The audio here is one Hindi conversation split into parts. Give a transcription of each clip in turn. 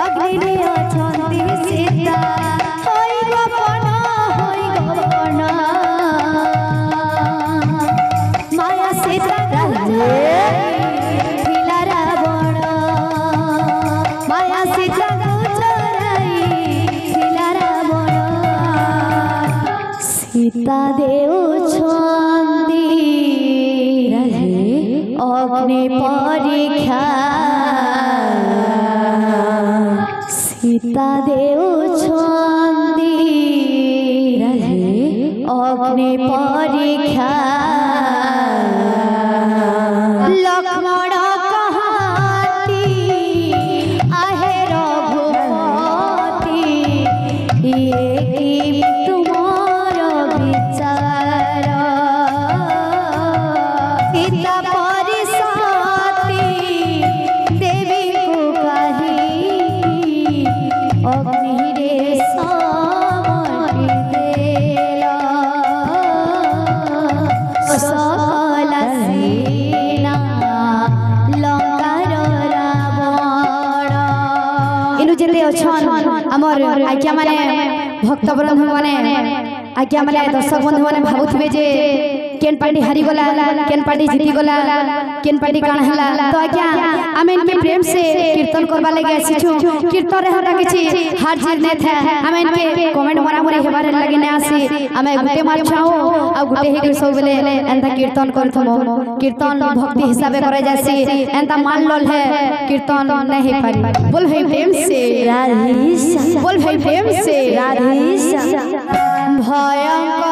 अग्नि अछंती सीता होई गोपन माया सीता कहले थिला रावण माया सीता चोराई थिला रावण सीता देउछंती अग्नि परीक्षा सीता देउछंती अग्नि परीक्षा लक्ष्मण कहाती आहे रघुपति ये की तुमार विचार सीता परिसाती देवी को कही अग्नि रे समर्पी देला सकल सेना लंकार रावण इनु जेते अछन हमर आज्ञा माने भक्त बंधु माने आज्ञा माने दर्शक बंधु माने भाबुथबे जे केन पार्टी हारी गला केन पार्टी जीती गला केन पार्टी काण हला तो आज्ञा आमे इनके प्रेम से कीर्तन करबा लगे आसीछु कीर्तन रे हटा किछि हार जीत नै था आमे इनके कमेंट मरामरी हेबार लगे नै आसी आमे गुटे मार छाओ आ गुटे हे सब बेले एंता कीर्तन करथमो कीर्तन भक्ति हिसाबे करे जासी एंता मान लल है कीर्तन नै हे पारी बोल भाई प्रेम से राधेश बोल भाई प्रेम से राधेश भयंकर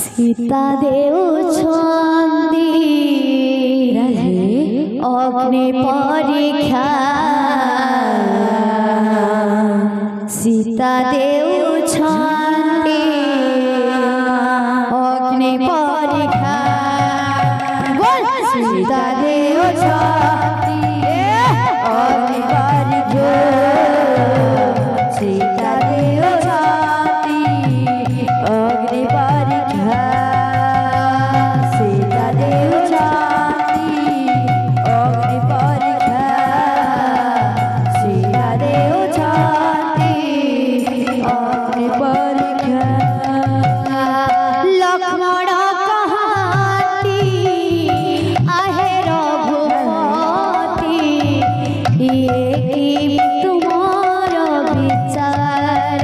सीता देउछंती अग्नि परीक्षा सीता देउछंती अग्नि परीक्षा बोल सीता देउछंती अग्नि परीक्षा सीता देउछंती अग्नि परीक्षा सीता देउछंती अग्नि परीक्षा सीता देउछंती अग्नि परीक्षा लक्ष्मण कहाती आहे रघुपति ये की तुमार विचार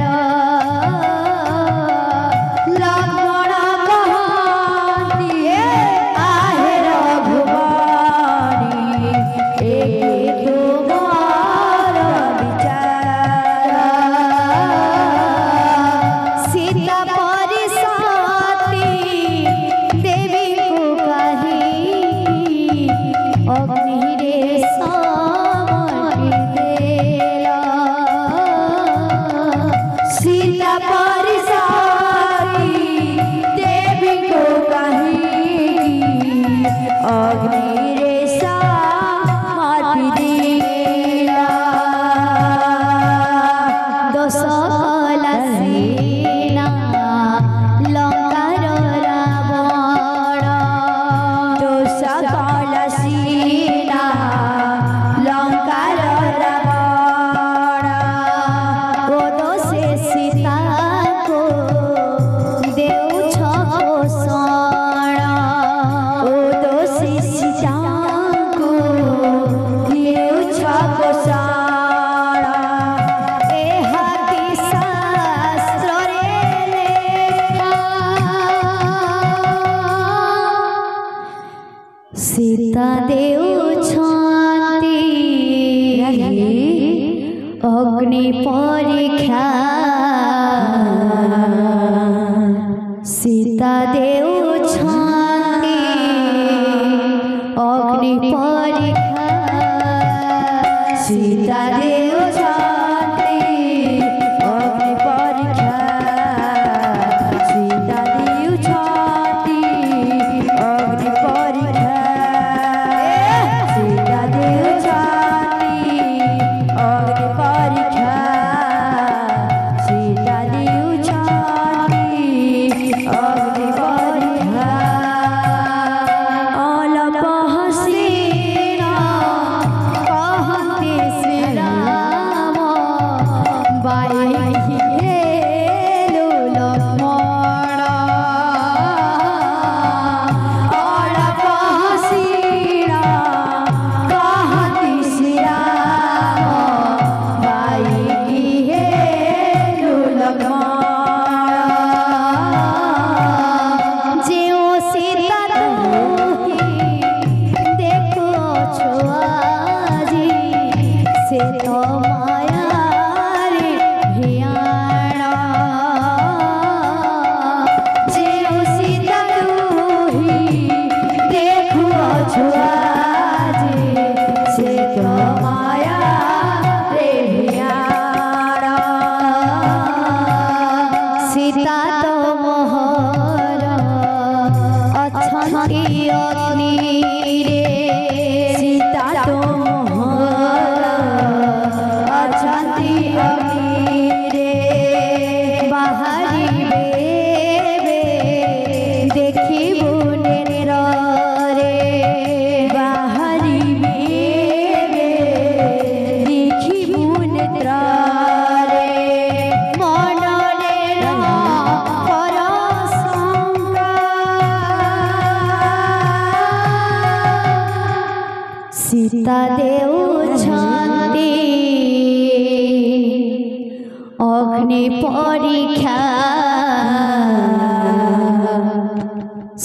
लक्ष्मण कहाती आहे रघुपति ये की तुमार विचार सीता परिसाती देवी को कही अग्नि रे समर्पी देला सीता परिसाती देवी को कही अग्नि रे समर्पी देला सकल सेना लंका परीक्षा सीता देउछन्ति अग्नि परीक्षा सीता देउछन्ति अग्नि परीक्षा सीता देउछन्ति अग्नि परीक्षा सीता देउछन्ति अग्नि परीक्षा सीता देउछन्ति अग्नि परीक्षा अलप हसीन कहते श्री राम बाई हेलो लक्ष्मण अलप हसीन कहते श्री राम बाई हेलो लक्ष्मण जेओ सीता तुही देखो छुआजी से तो माया रे भियाणा जेओ सीता तुही देखो छुआजी से तो माया रे भियाणा सीता तो मोहर अछंती अग्नि रे सीता तो मोहर अछंती अग्नि रे बाहरी बेबे देखिबु नेत्र रे बाहरी बेबे देखिबु नेत्र रे मनरे न कर शंका सीता देउछन्ति अग्नि परीक्षा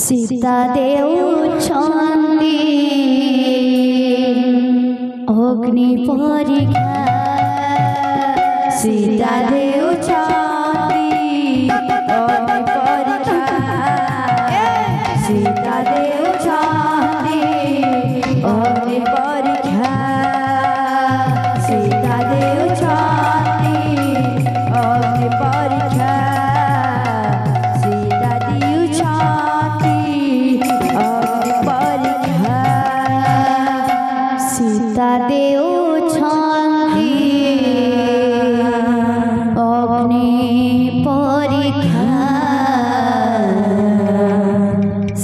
सीता देउछन्ति अग्नि परीक्षा सीता देउछन्ति अग्नि परीक्षा सीता देउछन्ति अग्नि परीक्षा सीता देउछन्ति अग्नि परीक्षा सीता देउछन्ति अग्नि परीक्षा सीता देउछन्ति अग्नि परीक्षा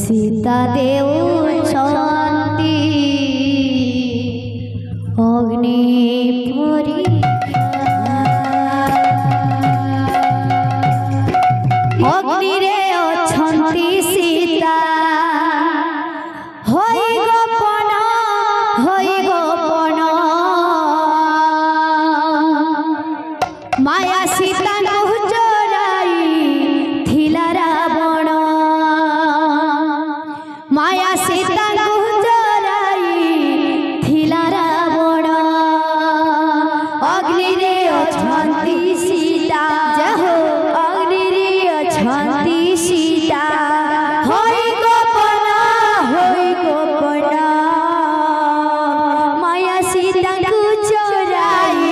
सीता देउछन्ति अग्नि परीक्षा अग्नि रे अछन्ति सीता होई गोपन माया सीता को चोराई थिला रावण माया सीता को चोराई थिला रावण अग्नि रे अछन्ति सीता जहो अग्नि रे अछन्ति सीता होई गोपन माया सीता को चोराई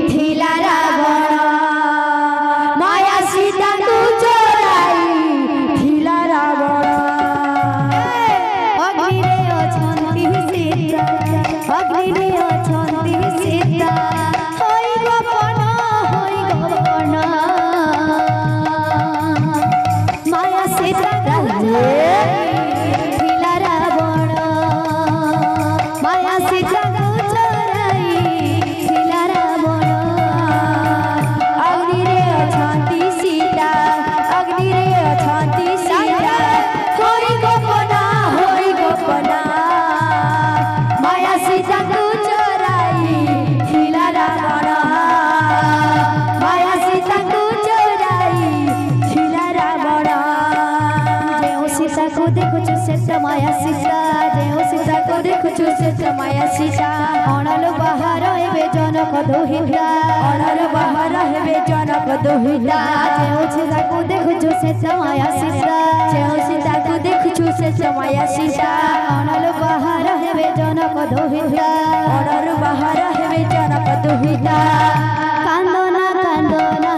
थिला रावण माया सीता को चोराई थिला रावण अग्नि रे अछन्ति सीता अग्नि रे अछन्ति सीता होई गोपन माया सीता को थिला रावण माया सीता को चोराई थिला रावण अग्नि रे अछन्ति सीता अग्नि रे अछन्ति सीता होई गोपन माया सीता को चोराई थिला रावण माया सीता को चोराई थिला रावण जेउ सीता को देखुछु से माया सीता जेउ सीता को देखुछु से माया सीता अणल बाहर हेबे जनक दोहिता अणल बाहर हेबे जनक दुहिता जेउ सीताକୁ ଦେଖୁଛୁ ସେ ସମୟ ସୀତା जेउ सीताକୁ ଦେଖୁଛୁ ସେ ସମୟ ସୀତା ଅଣରୁ ବାହାର ହେବେ जनक दुहिता ଅଣରୁ ବାହାର ହେବେ जनक दुहिता କାନ୍ଦନା କାନ୍ଦନା